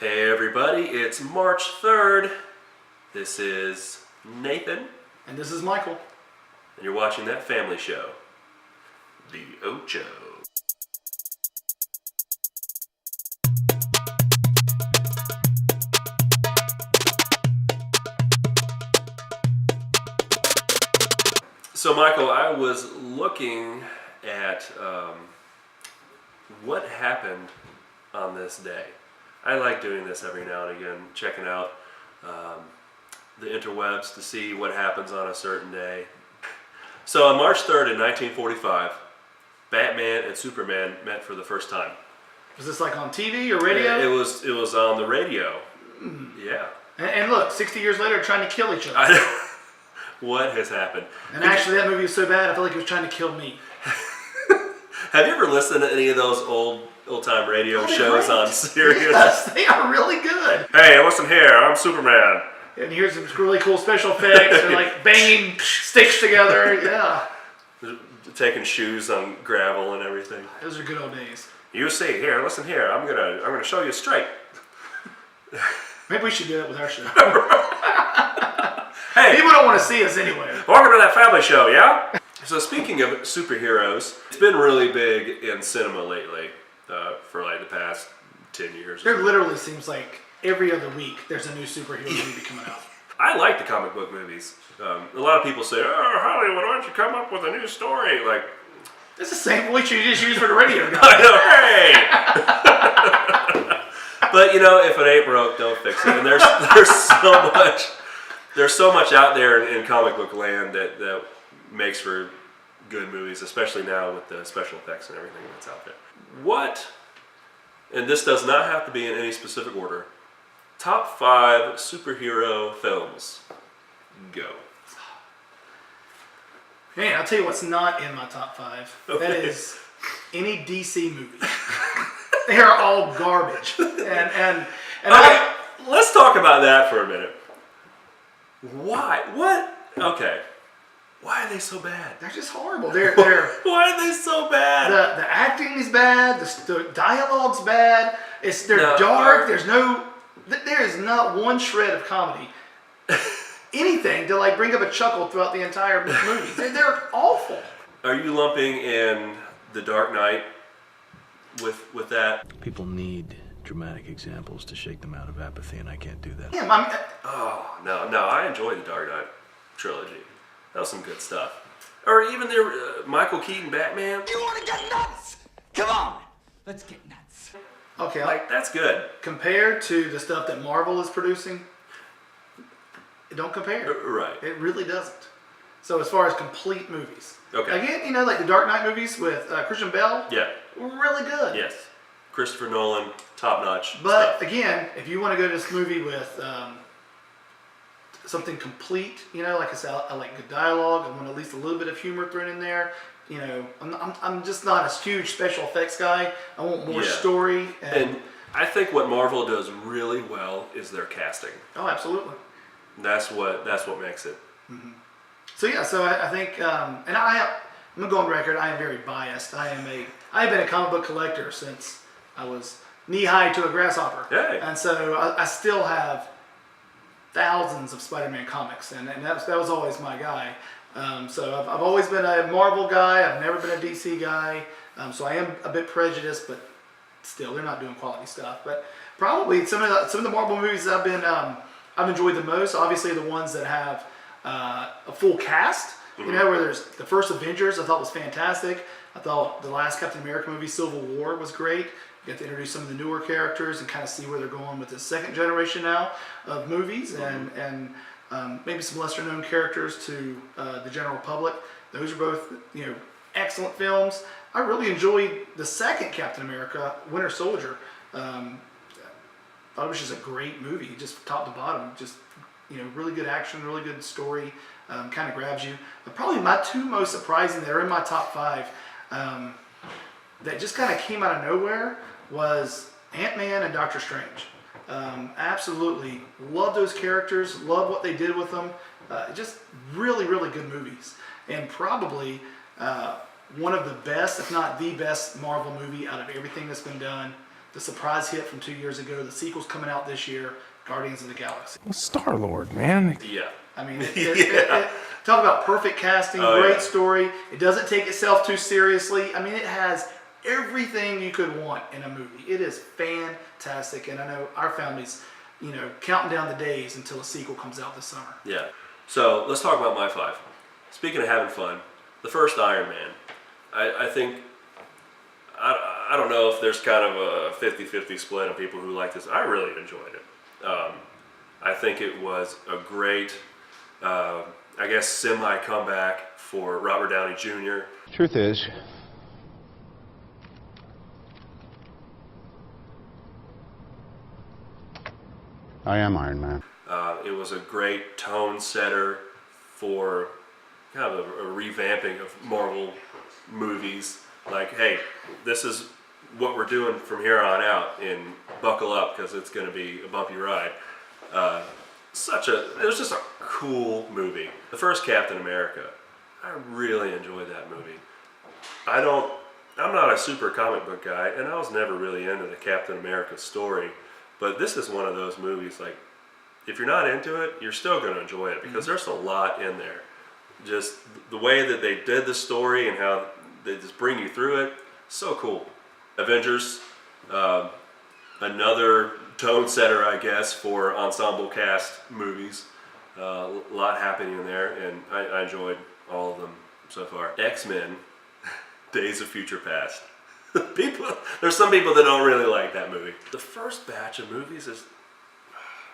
Hey everybody, it's March 3rd. This is Nathan. And this is Michael. And you're watching that family show, the Ocho. So Michael, I was looking at what happened on this day. I like doing this every now and again, checking out the interwebs to see what happens on a certain day. So on March 3rd in 1945, Batman and Superman met for the first time. Was this like on TV or radio? It was on the radio. Yeah. And look, 60 years later, trying to kill each other. What has happened? And actually, that movie was so bad, I feel like it was trying to kill me. Have you ever listened to any of those old-time radio shows on Sirius? Yes, they are really good. Hey, listen here, I'm Superman. And here's some really cool special effects. They're like banging sticks together. Yeah. Taking shoes on gravel and everything. Those are good old days. You see, here, listen here. I'm gonna show you straight. Maybe we should do that with our show. Hey, people don't want to see us anyway. Welcome to that family show, yeah? So speaking of superheroes, it's been really big in cinema lately for like the past 10 years. There literally seems like every other week there's a new superhero movie coming out. I like the comic book movies. A lot of people say, "Oh, Hollywood, why don't you come up with a new story?" Like, it's the same voice you just used for the radio guy. I know, hey! But you know, if it ain't broke, don't fix it. And there's so much out there in comic book land that makes for good movies, especially now with the special effects and everything that's out there. What, and this does not have to be in any specific order, top 5 superhero films. Go. Man, I'll tell you what's not in my top 5. Okay. That is any DC movie. They are all garbage. And let's talk about that for a minute. Why? What? Okay. Why are they so bad? They're just horrible. They're Why are they so bad? The acting is bad. The dialogue's bad. They're dark. There is not one shred of comedy. Anything to like bring up a chuckle throughout the entire movie. They're awful. Are you lumping in The Dark Knight with that? People need dramatic examples to shake them out of apathy, and I can't do that. Yeah, Oh, no, I enjoyed The Dark Knight trilogy. That was some good stuff. Or even the Michael Keaton Batman. You want to get nuts? Come on, let's get nuts. okay. Like, that's good. Compared to the stuff that Marvel is producing, it don't compare. Right. It really doesn't. So as far as complete movies, Okay. Again, like the Dark Knight movies with Christian Bale, Yeah. really good. Yes. Christopher Nolan, top-notch But stuff. again, if you want to go to this movie with something complete, like I said, I like good dialogue. I want at least a little bit of humor thrown in there. I'm just not a huge special effects guy. I want more story. And I think what Marvel does really well is their casting. Oh, absolutely. That's what makes it. Mm-hmm. So yeah, I think, and I'm gonna go on record. I am very biased. I've been a comic book collector since I was knee high to a grasshopper. Hey. And so I still have thousands of Spider-Man comics, and that was always my guy. So I've always been a Marvel guy. I've never been a DC guy. So I am a bit prejudiced, but still, they're not doing quality stuff. But probably some of the Marvel movies that I've enjoyed the most. Obviously, the ones that have a full cast. Mm-hmm. Where there's the first Avengers, I thought was fantastic. I thought the last Captain America movie, Civil War, was great. You get to introduce some of the newer characters and kind of see where they're going with the second generation now of movies, and maybe some lesser known characters to the general public. Those are both excellent films. I really enjoyed the second Captain America, Winter Soldier. Thought it was just a great movie, just top to bottom. Just really good action, really good story. Kind of grabs you. But probably my 2 most surprising that are in my top 5 that just kind of came out of nowhere was Ant-Man and Doctor Strange. Absolutely love those characters, love what they did with them. Just really, really good movies. And probably one of the best, if not the best, Marvel movie out of everything that's been done. the surprise hit from 2 years ago. The sequel's coming out this year, Guardians of the Galaxy. Well, Star-Lord, man. Yeah. I mean, talk about perfect casting, great story. It doesn't take itself too seriously. I mean, it has everything you could want in a movie. It is fantastic, and I know our family's, counting down the days until a sequel comes out this summer. Yeah. So let's talk about my 5. Speaking of having fun, the first Iron Man. I think, I don't know if there's kind of a 50-50 split on people who like this. I really enjoyed it. I think it was a great, semi-comeback for Robert Downey Jr. Truth is, I am Iron Man. It was a great tone setter for kind of a revamping of Marvel movies. Like, hey, this is what we're doing from here on out, and buckle up because it's going to be a bumpy ride. It was just a cool movie. The first Captain America, I really enjoyed that movie. I'm not a super comic book guy, and I was never really into the Captain America story, but this is one of those movies, like, if you're not into it, you're still going to enjoy it because there's a lot in there. Just the way that they did the story and how they just bring you through it, so cool. Avengers, another tone setter, I guess, for ensemble cast movies. A lot happening in there, and I enjoyed all of them so far. X-Men, Days of Future Past. There's some people that don't really like that movie. The first batch of movies is,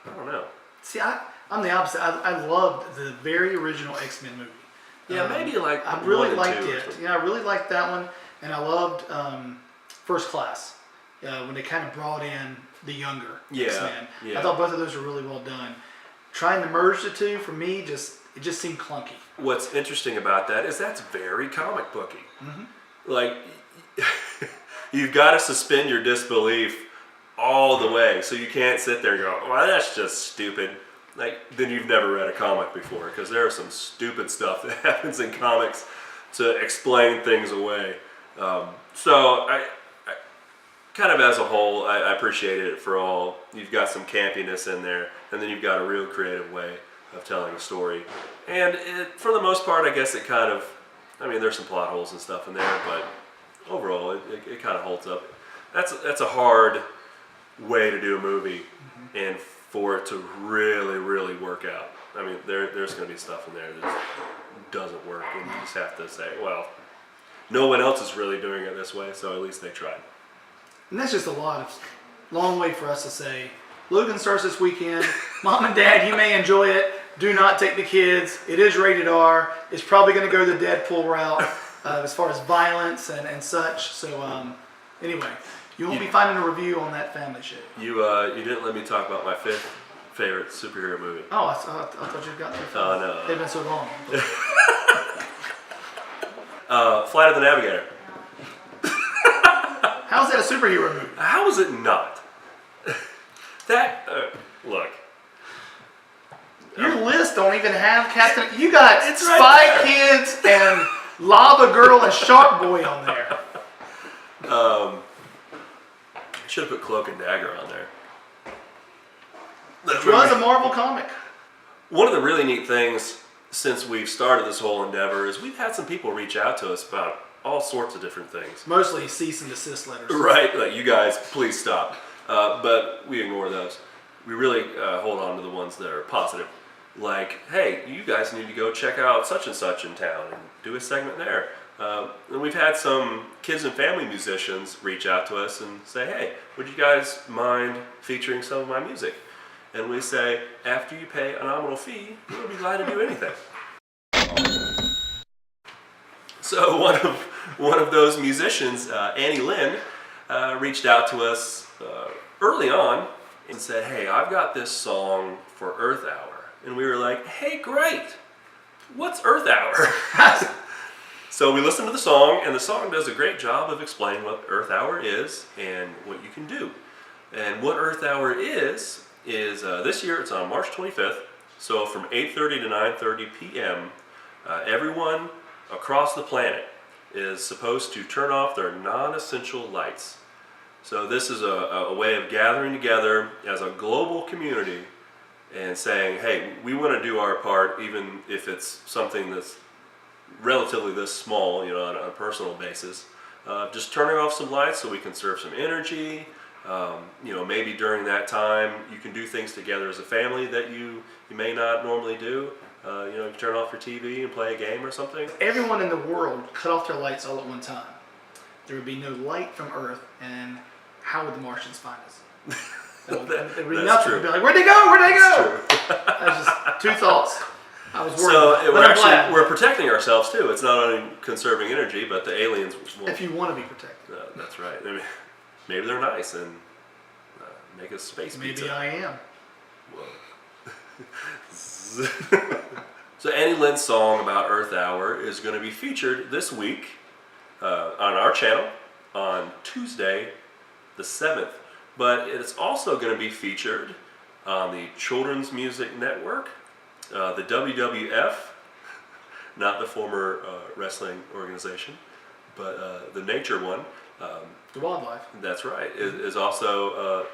I don't know. See, I'm the opposite. I loved the very original X-Men movie. Yeah, maybe like I really 1 and liked 2 or it. something. Yeah, I really liked that one, and I loved First Class when they kind of brought in the younger X-Men. Yeah. I thought both of those were really well done. Trying to merge the two for me it just seemed clunky. What's interesting about that is that's very comic booky. Mm-hmm. Like, you've got to suspend your disbelief all the way, so you can't sit there and go, well, that's just stupid. Like, then you've never read a comic before, because there is some stupid stuff that happens in comics to explain things away. So I kind of as a whole, I appreciated it for all. You've got some campiness in there, and then you've got a real creative way of telling a story. And for the most part, I guess it kind of, there's some plot holes and stuff in there, but overall, it kind of holds up. That's a hard way to do a movie, and for it to really, really work out. There's going to be stuff in there that doesn't work, and you just have to say, well, no one else is really doing it this way, so at least they tried. And that's just long way for us to say, Logan starts this weekend. Mom and Dad, you may enjoy it. Do not take the kids. It is rated R. It's probably going to go the Deadpool route as far as violence and such. So anyway, you won't be finding a review on that family show. You didn't let me talk about my 5th favorite superhero movie. Oh, I thought you got through. Oh, no. They've been so long. Flight of the Navigator. How's that a superhero movie? How is it not? Look. Your list don't even have Captain. You got It's Spy right there. Kids and Lava Girl and Shark Boy on there. Should have put Cloak and Dagger on there. Which was a Marvel comic. One of the really neat things since we've started this whole endeavor is we've had some people reach out to us about all sorts of different things. Mostly cease and desist letters. Right, like, you guys, please stop. But we ignore those. We really hold on to the ones that are positive. Like, hey, you guys need to go check out such and such in town and do a segment there. And we've had some kids and family musicians reach out to us and say, hey, would you guys mind featuring some of my music? And we say, after you pay a nominal fee, we'll be glad to do anything. So one of those musicians, Annie Lynn, reached out to us early on and said, hey, I've got this song for Earth Hour. And we were like, hey, great. What's Earth Hour? So we listened to the song, and the song does a great job of explaining what Earth Hour is and what you can do. And what Earth Hour is this year it's on March 25th. So from 8:30 to 9:30 p.m., everyone across the planet is supposed to turn off their non-essential lights. So this is a way of gathering together as a global community and saying, hey, we want to do our part, even if it's something that's relatively this small, you know, on a personal basis. Just turning off some lights so we can conserve some energy. You know, maybe during that time you can do things together as a family that you may not normally do. You know, you turn off your TV and play a game or something. Everyone in the world cut off their lights all at one time. There would be no light from Earth, and how would the Martians find us? There would be That's nothing. true. They'd be like, where'd they go? Where'd they go? True. That's just two thoughts. I was worried. So about. we're But I'm glad. we're protecting ourselves too. It's not only conserving energy, but the aliens will. If you want to be protected. That's right. I mean, maybe they're nice and make us space Maybe pizza. I am. Whoa. So Annie Lynn's song about Earth Hour is going to be featured this week on our channel on Tuesday the 7th. But it's also going to be featured on the Children's Music Network, the WWF, not the former wrestling organization, but the nature one. The wildlife. That's right. Is also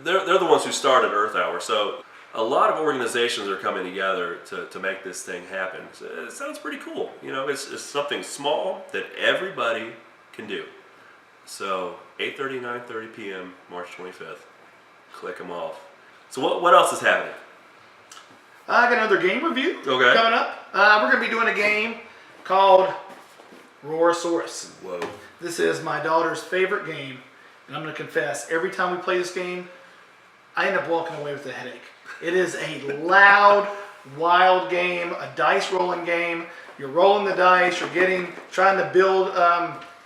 they're the ones who started Earth Hour. So a lot of organizations are coming together to make this thing happen. So it sounds pretty cool. You know, it's something small that everybody can do. So 8:30, 9:30 p.m. March 25th. Click them off. So what else is happening? I got another game review Okay. coming up. We're going to be doing a game called Roar-a-saurus. Whoa. This is my daughter's favorite game, and I'm going to confess, every time we play this game, I end up walking away with a headache. It is a loud, wild game, a dice rolling game. You're rolling the dice, you're trying to build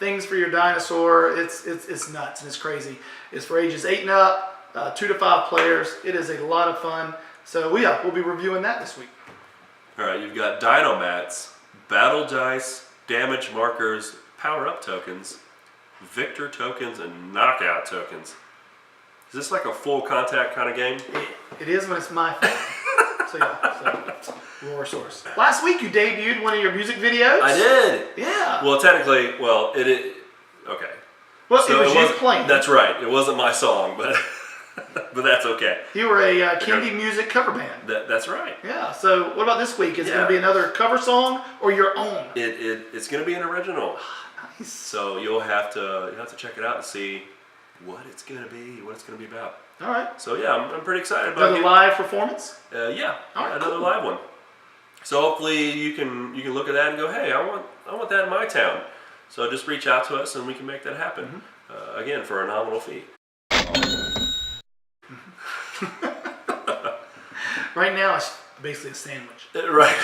things for your dinosaur. It's nuts and it's crazy. It's for ages 8 and up, 2 to 5 players. It is a lot of fun. So we'll be reviewing that this week. All right, you've got Dino Mats, Battle Dice, Damage Markers, Power-Up Tokens, Victor Tokens, and Knockout Tokens. Is this like a full contact kind of game? It is when it's my fault. So Roar-a-saurus. Last week you debuted one of your music videos. I did. Yeah. Well, technically, okay. Well, So it was you wasn't- playing. That's right. It wasn't my song, but but that's okay. You were a kindie music cover band. That's right. Yeah. So what about this week? Is it going Yeah. to be another cover song or your own? It's going to be an original. Nice. So you'll have to check it out and see what it's going to be, what it's going to be about. All right. So yeah, I'm pretty excited about Another it. live performance. Yeah, All right, another cool. live one. So hopefully you can look at that and go, hey, I want that in my town. So just reach out to us and we can make that happen. Again, for a nominal fee. Right now it's basically a sandwich. Right.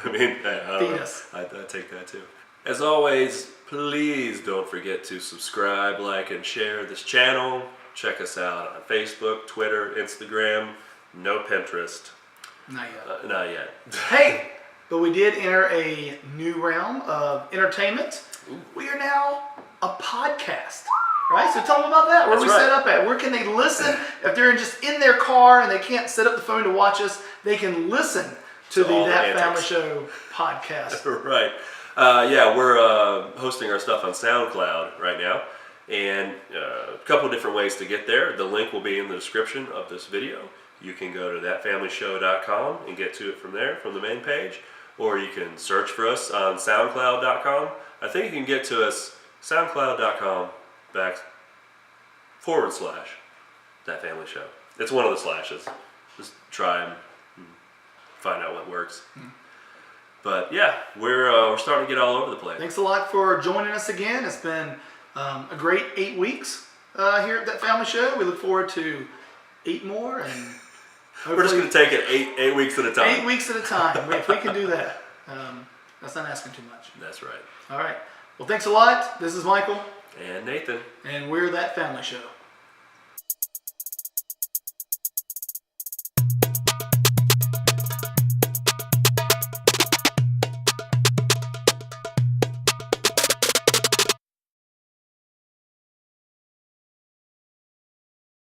I mean, Feed us. I take that too. As always, please don't forget to subscribe, like, and share this channel. Check us out on Facebook, Twitter, Instagram. No Pinterest. Not yet. Not yet. Hey, but we did enter a new realm of entertainment. We are now a podcast. Right? So tell them about that. Where That's we right. set up at? Where can they listen? If they're just in their car and they can't set up the phone to watch us, they can listen to the all the That Family antics. Show podcast. Right. Yeah, we're hosting our stuff on SoundCloud right now. And a couple of different ways to get there. The link will be in the description of this video. You can go to thatfamilyshow.com and get to it from there, from the main page. Or you can search for us on soundcloud.com. I think you can get to us soundcloud.com /That Family Show. It's one of the slashes. Just try and find out what works. But yeah, we're starting to get all over the place. Thanks a lot for joining us again. It's been a great 8 weeks here at That Family Show. We look forward to 8 more, and We're just going to take it eight weeks at a time. 8 weeks at a time. If we can do that, that's not asking too much. That's right. All right. Well, thanks a lot. This is Michael, And Nathan. and we're That Family Show.